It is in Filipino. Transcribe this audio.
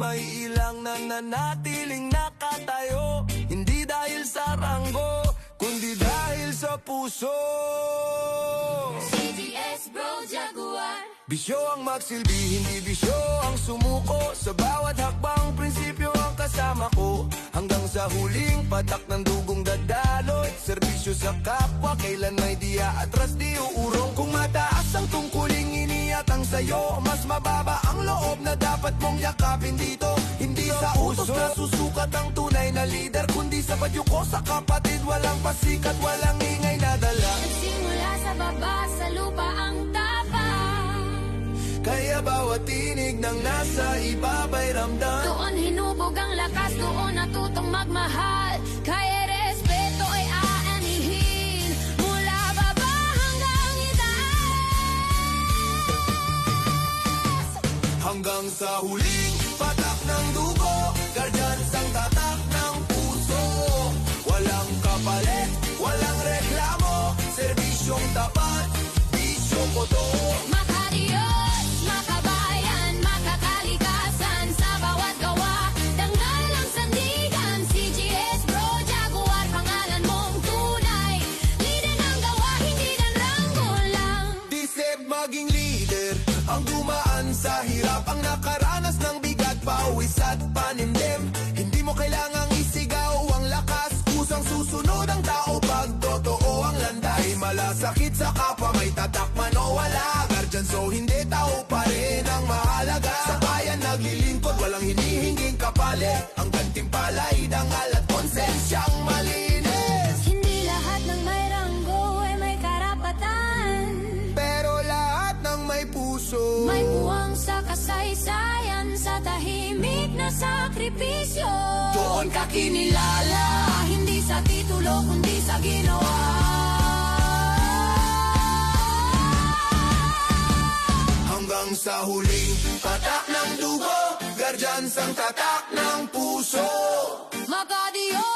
may ilang nananatiling nakatayo. Hindi dahil sa ranggo, kundi dahil sa puso. CGS Bro Jaguar. Bisyo ang magsilbi, hindi bisyo ang sumuko. Sa bawat hakbang, prinsipyo ang kasama ko. Hanggang sa huling patak ng dugong dadaloy. Serbisyo sa kapwa, kailan may di aatras, di uurong. Kung mataas ang tungkuling iniatang sa'yo, mas mababa ang loob na dapat mong yakapin dito. Hindi sa utos na susukat ang tunay na leader, kundi sa padyuko sa kapatid. Walang pasikat, walang ingay na dala. Nagsimula sa baba, sa lupa ang tapang. Kaya bawat tinig ng nasa ibaba'y ramdam. Doon hinubog ang lakas, doon natutong magmahal. Kaya respeto ay aanihin, mula baba hanggang itaas. Hanggang sa huling patak ng dugo, guardian sang tatak ng puso. Walang kapalit, walang reklamo, serbisyong tapat, bisyong koto. Makadiyos, makabayan, makakalikasan sa bawat gawa. Dangal ang sandigan, CGS Bro Jaguar, pangalan mong tunay. Leader ng gawa, hindi ng ranggo lang. Diseb maging leader, ang dumaan sa hirap, ang nakaranas ng bigat, pawis at panimdim. Hindi mo kailangang isigaw ang lakas, kusang susunod ang tao pag totoo ang landay. Malasakit sa kapwa, may tatak man o wala. Guardian so hindi tao pa rin ang mahalaga. Sa bayan naglilingkod, walang hinihinging kapalit. Ang gantimpala'y dangal at konsensyang malinis. Hindi lahat ng may ranggo ay may karapatan. Pero lahat ng may puso, May buwang sa kasaysayan, sa tahimik na sakripisyo. doon ka kinilala. Hindi sa titulo, kundi sa ginawa. Hanggang sa huling patak ng dugo, guardian sang tatak ng puso. Makadiyos,